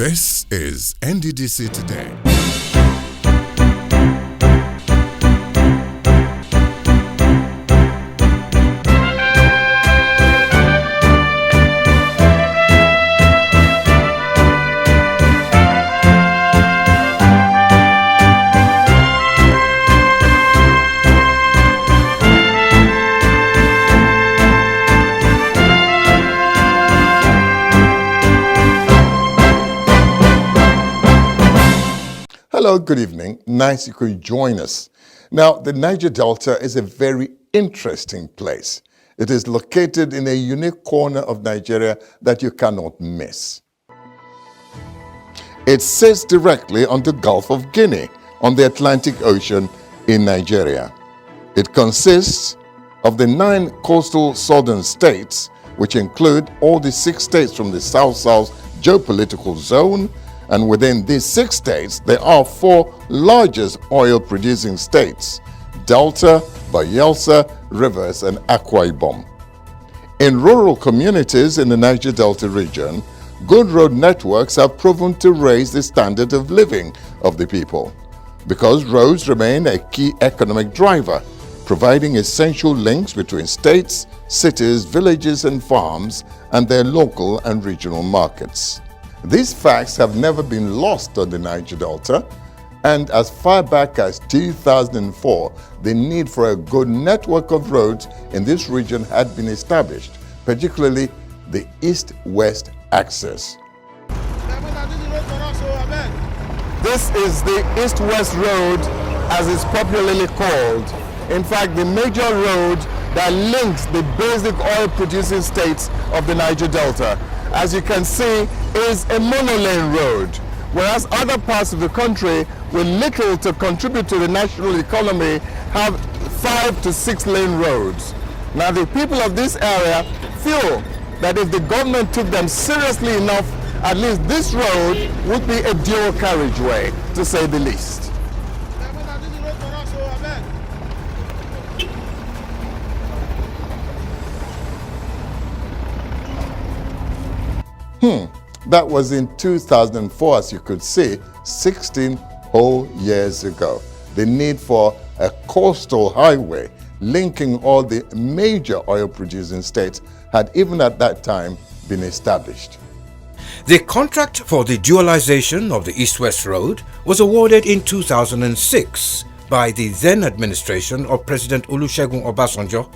This is Nddc Today. Hello, good evening. Nice you could join us. Now, the Niger Delta is a very interesting place. It is located in a unique corner of Nigeria that you cannot miss. It sits directly on the Gulf of Guinea on the Atlantic Ocean in Nigeria. It consists of the 9 coastal southern states, which include all the 6 states from the South-South geopolitical zone. And within these 6 states, there are 4 largest oil-producing states: Delta, Bayelsa, Rivers, and Akwa Ibom. In rural communities in the Niger Delta region, good road networks have proven to raise the standard of living of the people, because roads remain a key economic driver, providing essential links between states, cities, villages, and farms, and their local and regional markets. These facts have never been lost on the Niger Delta, and as far back as 2004, the need for a good network of roads in this region had been established, particularly the east-west axis. This is the east-west road, as it's popularly called. In fact, the major road that links the basic oil-producing states of the Niger Delta, as you can see, is a monolane road, whereas other parts of the country with little to contribute to the national economy have 5 to 6 lane roads. Now, the people of this area feel that if the government took them seriously enough, at least this road would be a dual carriageway, to say the least. That was in 2004, as you could see, 16 whole years ago. The need for a coastal highway linking all the major oil-producing states had even at that time been established. The contract for the dualization of the East-West Road was awarded in 2006 by the then administration of President Olusegun Obasanjo.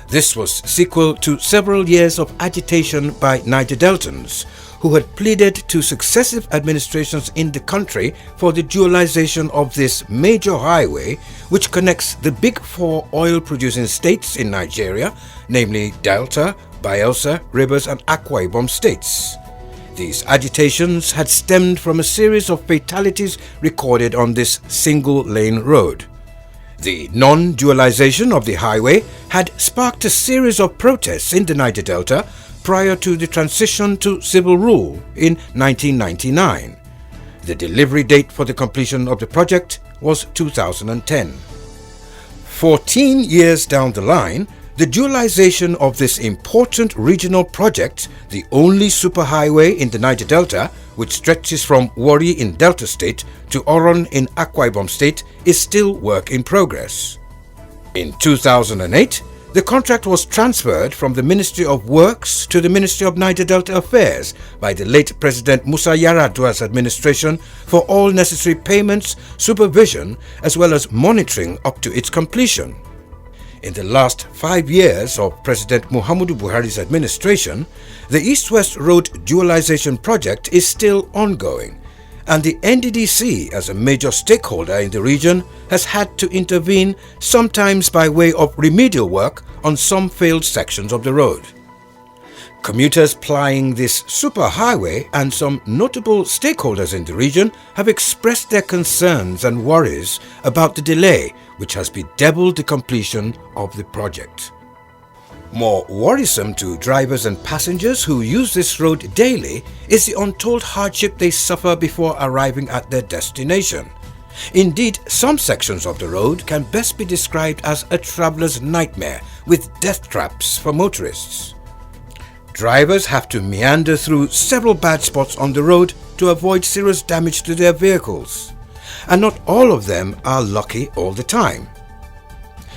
This was sequel to several years of agitation by Niger Deltans, who had pleaded to successive administrations in the country for the dualization of this major highway, which connects the big 4 oil-producing states in Nigeria, namely Delta, Bayelsa, Rivers, and Akwa Ibom states. These agitations had stemmed from a series of fatalities recorded on this single-lane road. The non-dualization of the highway had sparked a series of protests in the Niger Delta prior to the transition to civil rule in 1999. The delivery date for the completion of the project was 2010. 14 years down the line, the dualization of this important regional project, the only superhighway in the Niger Delta, which stretches from Warri in Delta State to Oron in Akwa Ibom State, is still work in progress. In 2008, the contract was transferred from the Ministry of Works to the Ministry of Niger Delta Affairs by the late President Musa Yar'Adua's administration for all necessary payments, supervision, as well as monitoring up to its completion. In the last 5 years of President Muhammadu Buhari's administration, the East-West Road dualization project is still ongoing, and the Nddc, as a major stakeholder in the region, has had to intervene, sometimes by way of remedial work on some failed sections of the road. Commuters plying this superhighway and some notable stakeholders in the region have expressed their concerns and worries about the delay, which has bedeviled the completion of the project. More worrisome to drivers and passengers who use this road daily is the untold hardship they suffer before arriving at their destination. Indeed, some sections of the road can best be described as a traveler's nightmare with death traps for motorists. Drivers have to meander through several bad spots on the road to avoid serious damage to their vehicles. And not all of them are lucky all the time.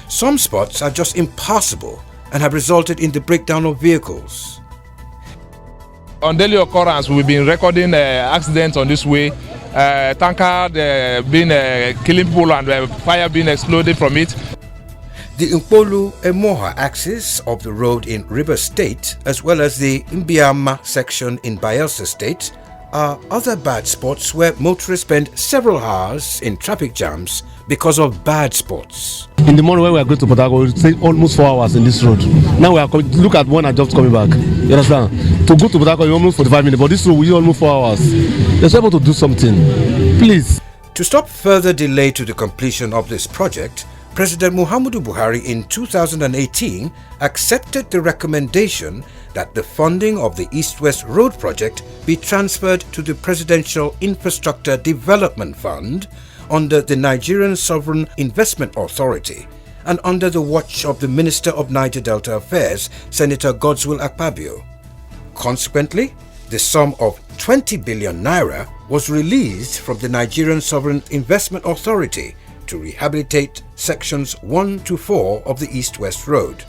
Some spots are just impassable and have resulted in the breakdown of vehicles. On daily occurrence, we've been recording accidents on this way. Tanker killing people and fire being exploded from it. The Nkpolu-Emoha axis of the road in Rivers State, as well as the Mbiama section in Bayelsa State, are other bad spots where motorists spend several hours in traffic jams because of bad spots. In the morning when we are going to Port Harcourt, we stay almost 4 hours in this road. Now we are coming, look at one and just coming back. You understand? To go to Port Harcourt, almost 45 minutes, but this road we use almost 4 hours. They're able to do something. Please. To stop further delay to the completion of this project, President Muhammadu Buhari in 2018 accepted the recommendation that the funding of the East-West Road project be transferred to the Presidential Infrastructure Development Fund under the Nigerian Sovereign Investment Authority and under the watch of the Minister of Niger Delta Affairs, Senator Godswill Akpabio. Consequently, the sum of 20 billion naira was released from the Nigerian Sovereign Investment Authority to rehabilitate sections 1 to 4 of the East-West Road.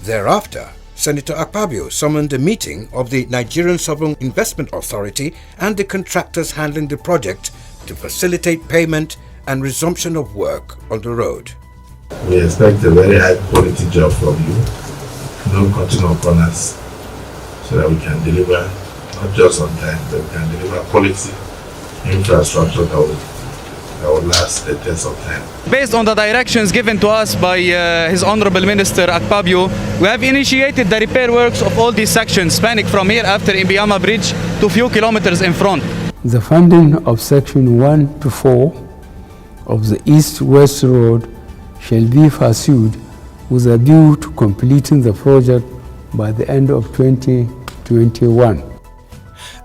Thereafter, Senator Akpabio summoned a meeting of the Nigerian Sovereign Investment Authority and the contractors handling the project to facilitate payment and resumption of work on the road. We expect a very high quality job from you, no cutting of corners, so that we can deliver not just on time, but we can deliver quality infrastructure that will last the test of time. Based on the directions given to us by His Honorable Minister Akpabio, we have initiated the repair works of all these sections spanning from here after Mbiama Bridge to few kilometers in front. The funding of section 1 to 4 of the East-West Road shall be pursued with a view to completing the project by the end of 2021.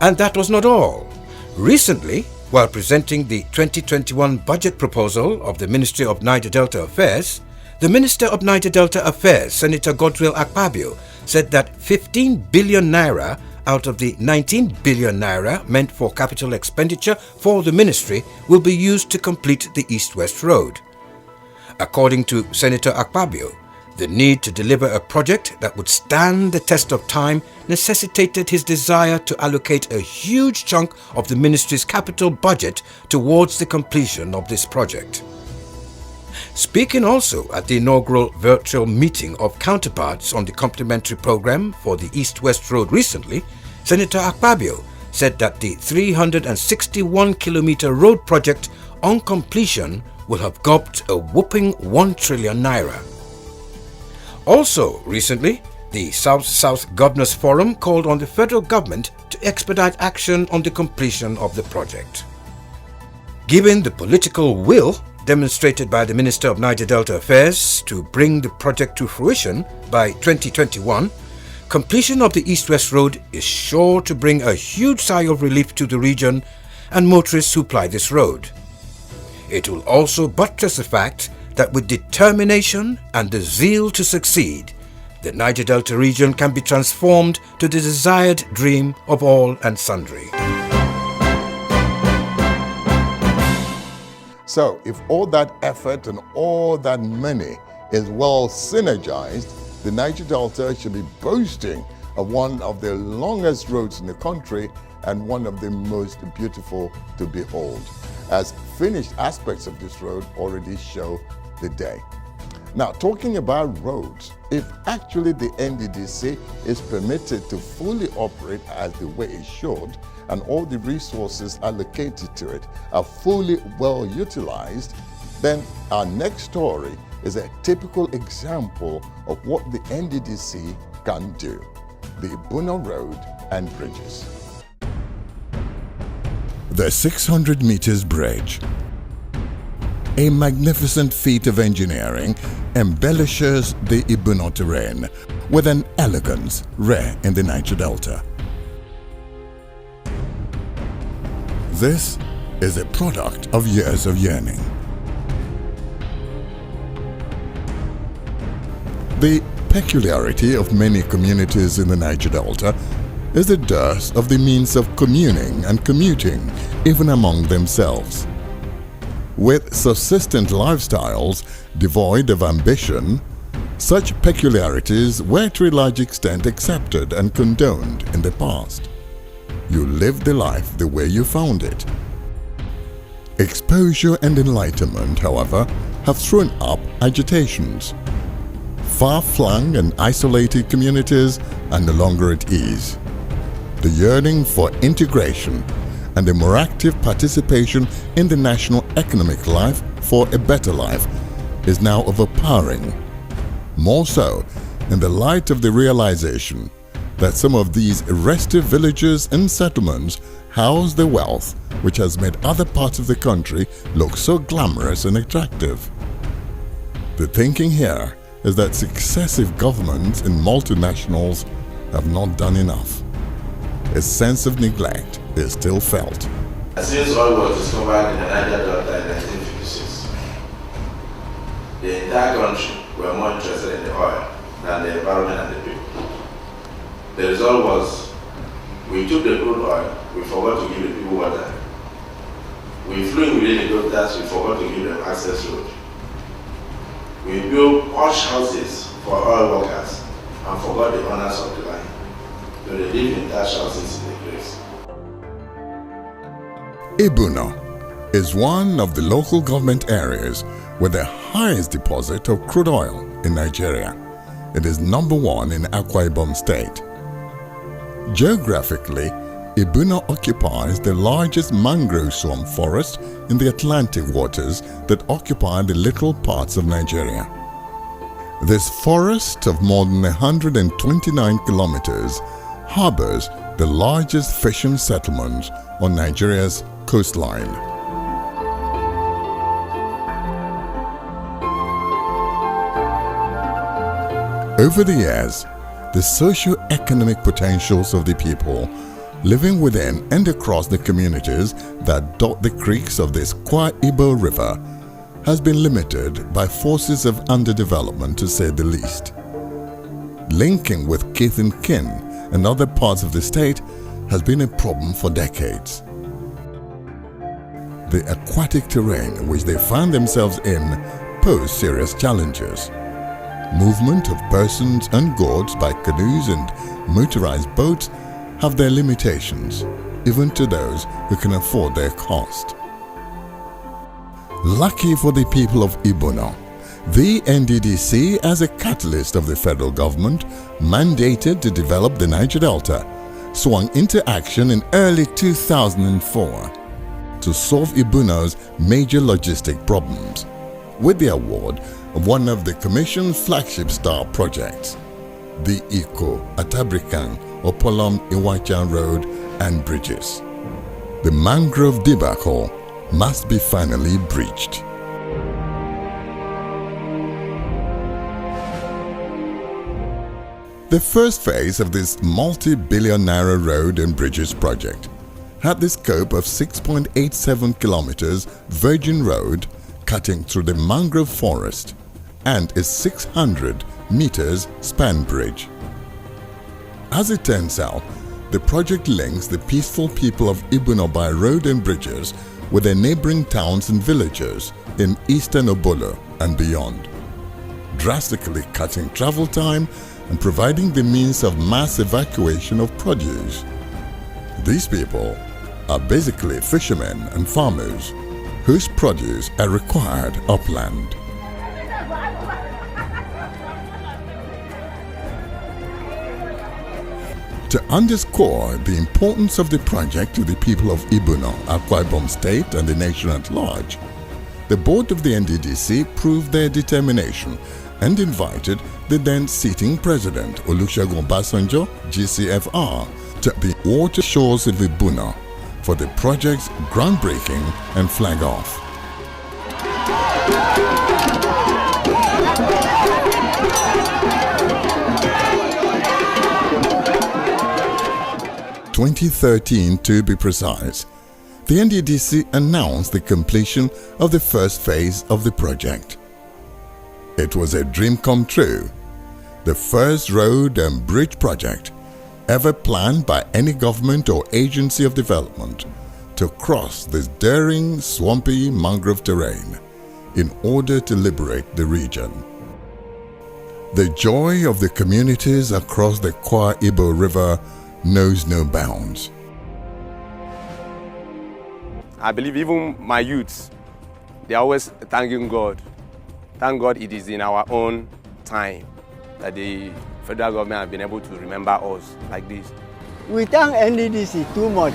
And that was not all. Recently, while presenting the 2021 budget proposal of the Ministry of Niger Delta Affairs, the Minister of Niger Delta Affairs, Senator Godswill Akpabio, said that 15 billion naira out of the 19 billion naira meant for capital expenditure for the ministry will be used to complete the East-West Road. According to Senator Akpabio, the need to deliver a project that would stand the test of time necessitated his desire to allocate a huge chunk of the ministry's capital budget towards the completion of this project. Speaking also at the inaugural virtual meeting of counterparts on the complementary program for the East-West Road recently, Senator Akpabio said that the 361-kilometer road project on completion will have gobbled a whopping 1 trillion naira. Also recently, the South-South Governors Forum called on the federal government to expedite action on the completion of the project. Given the political will demonstrated by the Minister of Niger Delta Affairs to bring the project to fruition by 2021, completion of the East-West Road is sure to bring a huge sigh of relief to the region and motorists who ply this road. It will also buttress the fact that with determination and the zeal to succeed, the Niger Delta region can be transformed to the desired dream of all and sundry. So, if all that effort and all that money is well synergized, the Niger Delta should be boasting of one of the longest roads in the country and one of the most beautiful to behold, as finished aspects of this road already show the day. Now, talking about roads, if actually the Nddc is permitted to fully operate as the way it should, and all the resources allocated to it are fully well utilized, then our next story is a typical example of what the Nddc can do: the Ibuna Road and bridges. The 600 meters bridge, a magnificent feat of engineering, embellishes the Ibuna terrain with an elegance rare in the Niger Delta. This is a product of years of yearning. The peculiarity of many communities in the Niger Delta is the dearth of the means of communing and commuting, even among themselves. With subsistent lifestyles devoid of ambition, such peculiarities were to a large extent accepted and condoned in the past. You lived the life the way you found it. Exposure and enlightenment, however, have thrown up agitations. Far-flung and isolated communities are no longer at ease. The yearning for integration and a more active participation in the national economic life for a better life is now overpowering. More so in the light of the realization that some of these restive villages and settlements house the wealth which has made other parts of the country look so glamorous and attractive. The thinking here is that successive governments and multinationals have not done enough. A sense of neglect is still felt. Since oil was discovered in the Niger Delta in 1956, the entire country were more interested in the oil than the environment and the people. The result was, we took the crude oil, we forgot to give the people water. We flew within the deltas, we forgot to give them access road. We built posh houses for oil workers and forgot the owners of the land. So they live in thatched houses in the graves. Ibuno is one of the local government areas with the highest deposit of crude oil in Nigeria. It is number 1 in Akwa Ibom State. Geographically, Ibuno occupies the largest mangrove swamp forest in the Atlantic waters that occupy the littoral parts of Nigeria. This forest of more than 129 kilometers harbors the largest fishing settlements on Nigeria's coastline. Over the years, the socio-economic potentials of the people living within and across the communities that dot the creeks of this Kwa Ibo River has been limited by forces of underdevelopment, to say the least. Linking with kith and kin and other parts of the state has been a problem for decades. The aquatic terrain which they find themselves in pose serious challenges. Movement of persons and goods by canoes and motorized boats have their limitations, even to those who can afford their cost. Lucky for the people of Ibuno, the Nddc, as a catalyst of the federal government mandated to develop the Niger Delta, swung into action in early 2004 to solve Ibuno's major logistic problems with the award of one of the Commission's flagship star projects, the Iko, Atabrikan, Opolom Iwachan Road and Bridges. The mangrove debacle must be finally breached. The first phase of this multi-billion naira road and bridges project had the scope of 6.87 kilometers virgin road cutting through the mangrove forest and a 600 meters span bridge. As it turns out, the project links the peaceful people of Ibuno by road and bridges with their neighboring towns and villages in eastern Obolo and beyond, drastically cutting travel time and providing the means of mass evacuation of produce. These people are basically fishermen and farmers whose produce are required upland. To underscore the importance of the project to the people of Ibuno, Akwa Ibom State and the nation at large, the board of the Nddc proved their determination and invited the then sitting president Olusegun Obasanjo, GCFR, to the water shores of Ibuno for the project's groundbreaking and flag off. In 2013, to be precise, the Nddc announced the completion of the first phase of the project. It was a dream come true. The first road and bridge project ever planned by any government or agency of development to cross this daring, swampy mangrove terrain in order to liberate the region. The joy of the communities across the Kwa Ibo River knows no bounds. I believe even my youths, they're always thanking God. Thank God it is in our own time that the federal government has been able to remember us like this. We thank Nddc too much.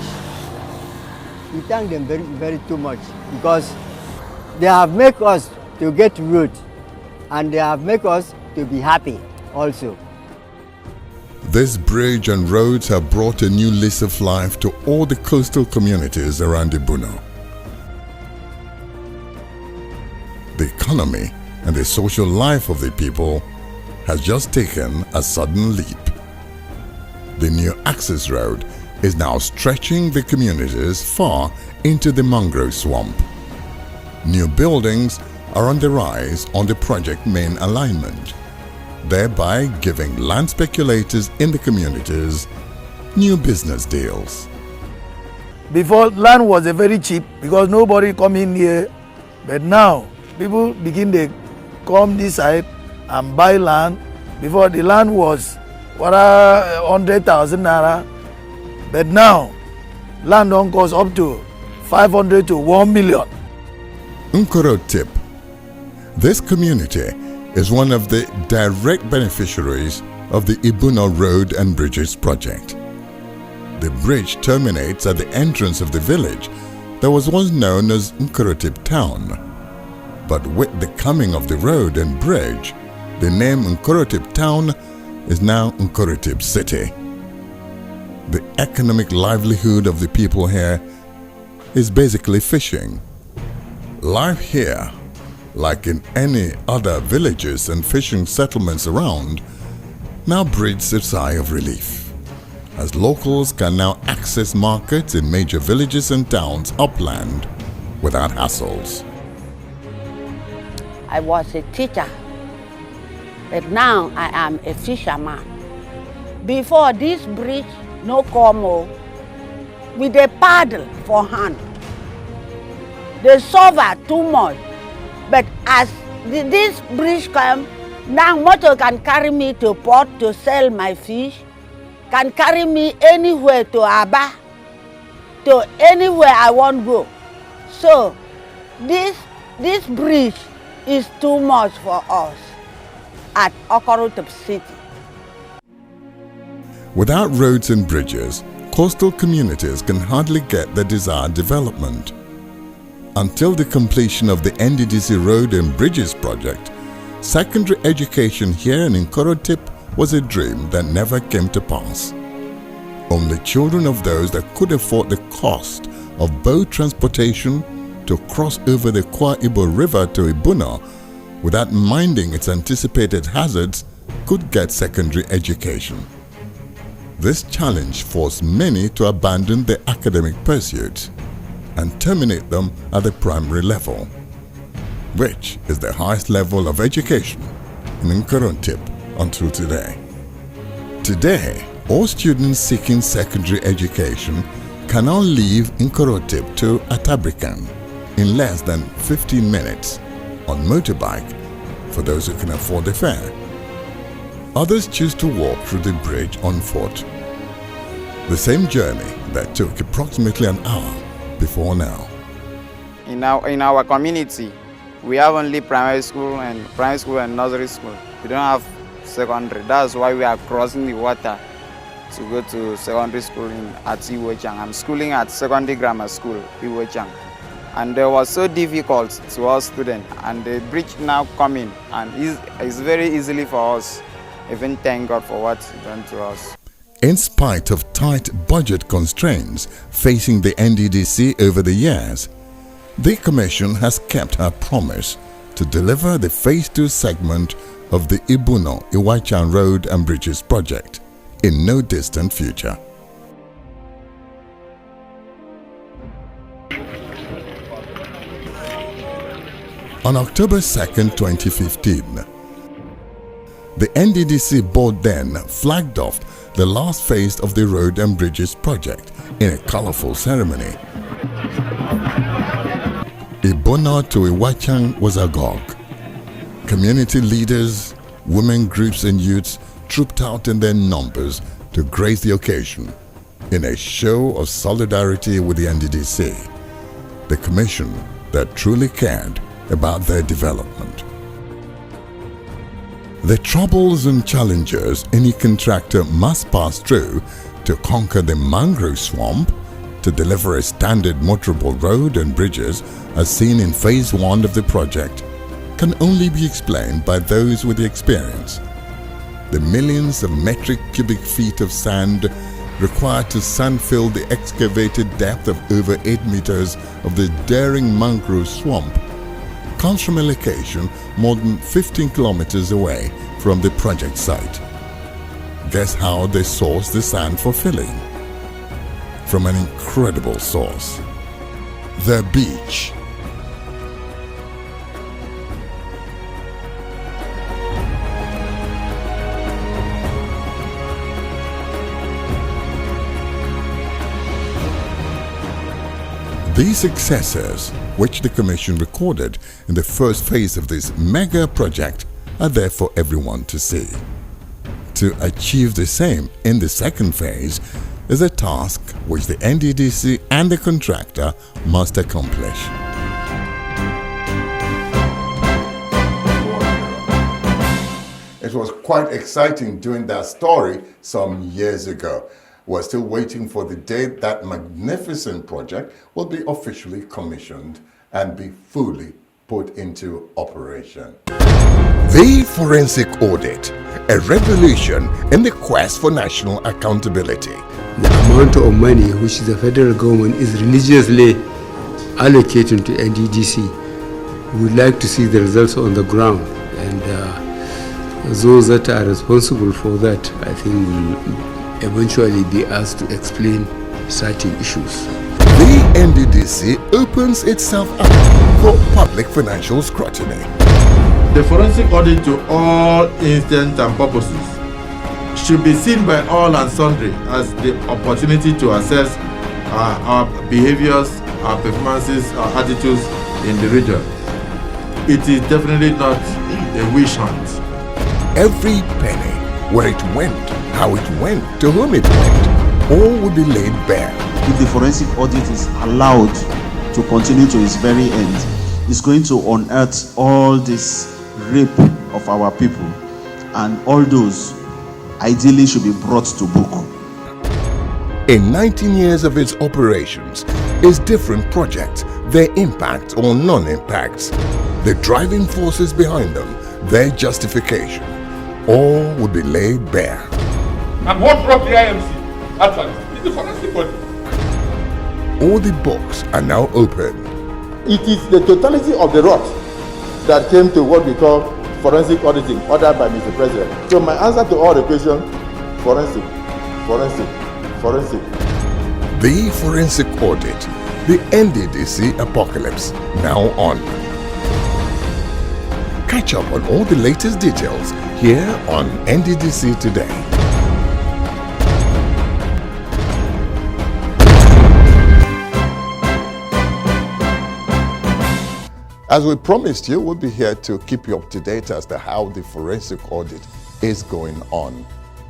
We thank them very, very too much because they have made us to get road and they have made us to be happy also. This bridge and roads have brought a new lease of life to all the coastal communities around Ibuno. The economy and the social life of the people has just taken a sudden leap. The new access road is now stretching the communities far into the mangrove swamp. New buildings are on the rise on the project main alignment, thereby giving land speculators in the communities new business deals. Before, land was very cheap because nobody come in here, but now people begin to come this side and buy land. Before, the land was 100,000 naira, but now land don't cost up to 500 to 1 million. Nkoro Tip. This community is one of the direct beneficiaries of the Ibuno Road and Bridges project. The bridge terminates at the entrance of the village that was once known as Nkorotip Town. But with the coming of the road and bridge, the name Nkorotip Town is now Nkorotip City. The economic livelihood of the people here is basically fishing. Life here, like in any other villages and fishing settlements around, now breathes a sigh of relief, as locals can now access markets in major villages and towns upland without hassles. I was a teacher, but now I am a fisherman. Before this bridge, no come with a paddle for hand. They suffer too much, but as this bridge come, now motor can carry me to port to sell my fish, can carry me anywhere to Aba, to anywhere I want to go. So this bridge is too much for us at Nkorotip City. Without roads and bridges, coastal communities can hardly get the desired development. Until the completion of the Nddc Road and Bridges project, secondary education here in Nkorotip was a dream that never came to pass. Only children of those that could afford the cost of boat transportation to cross over the Kwa Ibo River to Ibuno without minding its anticipated hazards could get secondary education. This challenge forced many to abandon their academic pursuits and terminate them at the primary level, which is the highest level of education in Nkorotip until today. Today, all students seeking secondary education can now leave Nkorotip to Atabrikan in less than 15 minutes on motorbike for those who can afford the fare. Others choose to walk through the bridge on foot. The same journey that took approximately an hour before now. In our community, we have only primary school and nursery school. We don't have secondary. That's why we are crossing the water to go to secondary school at Iwochang. I'm schooling at secondary grammar school, Iwochang. And it was so difficult to us students. And the bridge now coming, and it's very easily for us. Even thank God for what He's done to us. In spite of tight budget constraints facing the Nddc over the years, the Commission has kept her promise to deliver the Phase 2 segment of the Ibuno-Iwaichan Road and Bridges project in no distant future. On October 2, 2015, the Nddc board then flagged off the last phase of the Road and Bridges project in a colorful ceremony. Ibona to Iwachang was agog. Community leaders, women groups and youths trooped out in their numbers to grace the occasion in a show of solidarity with the Nddc, the commission that truly cared about their development. The troubles and challenges any contractor must pass through to conquer the mangrove swamp to deliver a standard motorable road and bridges as seen in phase 1 of the project can only be explained by those with the experience. The millions of metric cubic feet of sand required to sand-fill the excavated depth of over 8 meters of the daring mangrove swamp comes from a location more than 15 kilometers away from the project site. Guess how they source the sand for filling? From an incredible source: the beach. These successes, which the Commission recorded in the first phase of this mega project, are there for everyone to see. To achieve the same in the second phase is a task which the Nddc and the contractor must accomplish. It was quite exciting doing that story some years ago. We're still waiting for the day that magnificent project will be officially commissioned and be fully put into operation. The forensic audit, a revolution in the quest for national accountability. The amount of money which the federal government is religiously allocating to Nddc, we would like to see the results on the ground, and those that are responsible for that, I think, will eventually be asked to explain certain issues. The Nddc opens itself up for public financial scrutiny. The forensic audit to all intents and purposes should be seen by all and sundry as the opportunity to assess our behaviors, our performances, our attitudes in the region. It is definitely not a wish hunt. Every penny, where it went, how it went, to whom it went, all will be laid bare. If the forensic audit is allowed to continue to its very end, it's going to unearth all this rape of our people, and all those ideally should be brought to book. In 19 years of its operations, its different projects, their impacts or non-impacts, the driving forces behind them, their justification, all will be laid bare. And what brought the IMC? Actually, is the forensic audit. All the books are now open. It is the totality of the rot that came to what we call forensic auditing, ordered by Mr. President. So my answer to all the questions: forensic, forensic, forensic. The forensic audit, the Nddc apocalypse, now on. Catch up on all the latest details here on Nddc Today. As we promised you, we'll be here to keep you up to date as to how the forensic audit is going on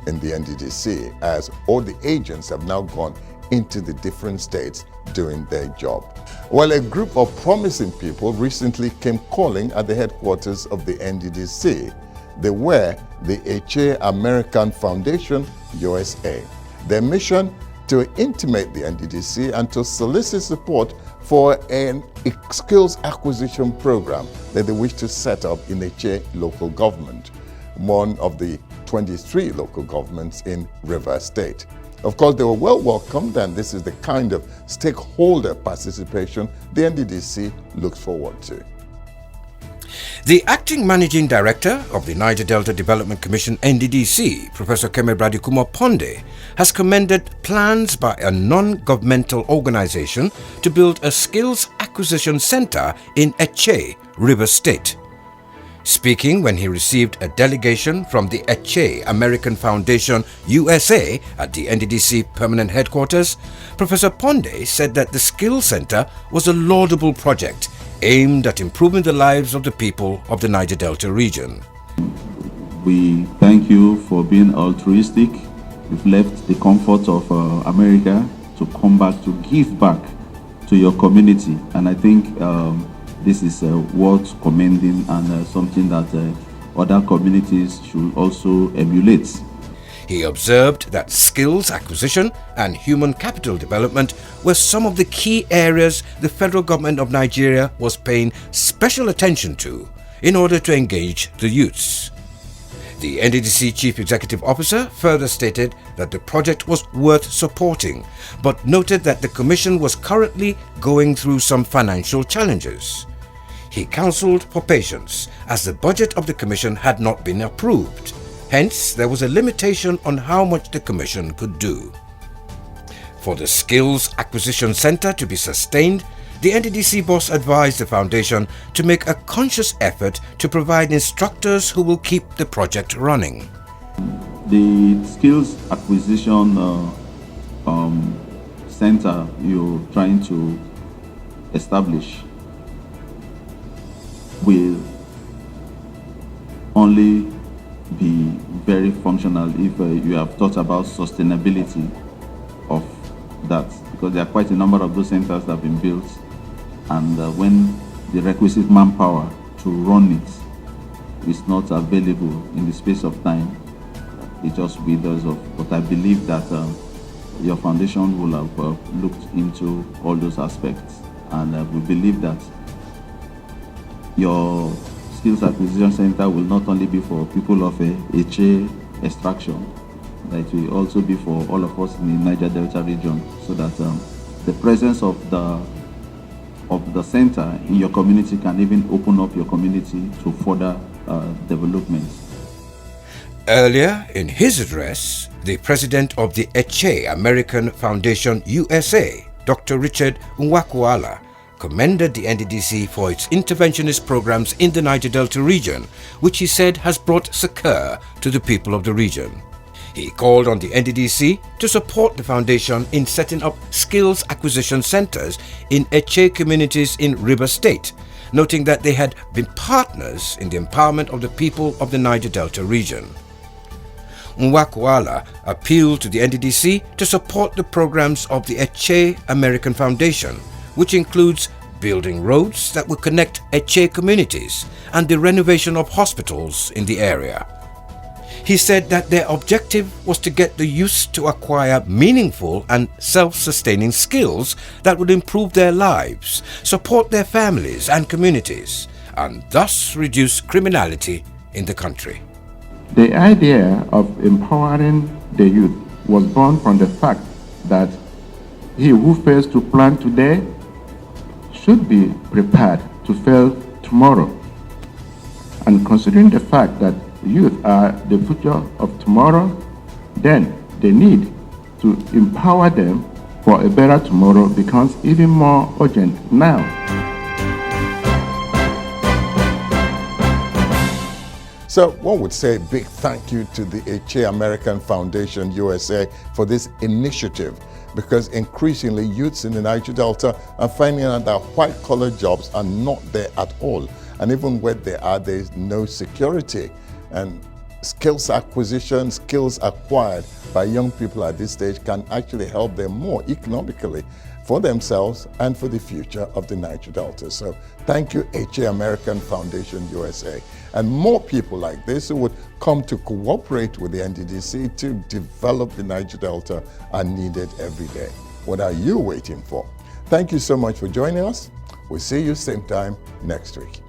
in the Nddc, as all the agents have now gone into the different states doing their job. Well, a group of promising people recently came calling at the headquarters of the Nddc. They were the Eche American Foundation, USA. Their mission: to intimate the Nddc and to solicit support for a skills acquisition program that they wish to set up in Eche local government, one of the 23 local governments in Rivers State. Of course, they were well welcomed, and this is the kind of stakeholder participation the Nddc looks forward to. The Acting Managing Director of the Niger Delta Development Commission, Nddc, Professor Keme Bradikumar-Ponde, has commended plans by a non-governmental organization to build a skills acquisition center in Eche, Rivers State. Speaking when he received a delegation from the Eche American Foundation USA at the Nddc permanent headquarters, Professor Ponde said that the Skills Center was a laudable project aimed at improving the lives of the people of the Niger Delta region. We thank you for being altruistic. You've left the comfort of America to come back, to give back to your community. And I think this is worth commending and something that other communities should also emulate. He observed that skills acquisition and human capital development were some of the key areas the federal government of Nigeria was paying special attention to in order to engage the youths. The Nddc Chief Executive Officer further stated that the project was worth supporting, but noted that the Commission was currently going through some financial challenges. He counselled for patience as the budget of the Commission had not been approved. Hence, there was a limitation on how much the Commission could do. For the Skills Acquisition Center to be sustained, the Nddc boss advised the foundation to make a conscious effort to provide instructors who will keep the project running. The Skills Acquisition Center you're trying to establish will only be very functional if you have thought about sustainability of that, because there are quite a number of those centers that have been built, and when the requisite manpower to run it is not available in the space of time, it just withers off. But I believe that your foundation will have looked into all those aspects, and we believe that your Skills Acquisition Center will not only be for people of Eche extraction, that it will also be for all of us in the Niger Delta region, so that the presence of the center in your community can even open up your community to further development. Earlier in his address, the president of the Eche American Foundation USA, Dr. Richard Nwakuala, commended the Nddc for its interventionist programs in the Niger Delta region, which he said has brought succor to the people of the region. He called on the Nddc to support the foundation in setting up skills acquisition centers in Eche communities in Rivers State, noting that they had been partners in the empowerment of the people of the Niger Delta region. Nwakuala appealed to the Nddc to support the programs of the Eche American Foundation, which includes building roads that will connect Eche communities and the renovation of hospitals in the area. He said that their objective was to get the youth to acquire meaningful and self-sustaining skills that would improve their lives, support their families and communities, and thus reduce criminality in the country. The idea of empowering the youth was born from the fact that he who fails to plan today should be prepared to fail tomorrow. And considering the fact that youth are the future of tomorrow, then the need to empower them for a better tomorrow becomes even more urgent now. So one would say a big thank you to the Eche American Foundation USA for this initiative, because increasingly youths in the Niger Delta are finding out that white-collar jobs are not there at all. And even where they are, there is no security. And skills acquisition, skills acquired by young people at this stage can actually help them more economically for themselves and for the future of the Niger Delta. So thank you, Eche American Foundation USA. And more people like this who would come to cooperate with the Nddc to develop the Niger Delta are needed every day. What are you waiting for? Thank you so much for joining us. We'll see you same time next week.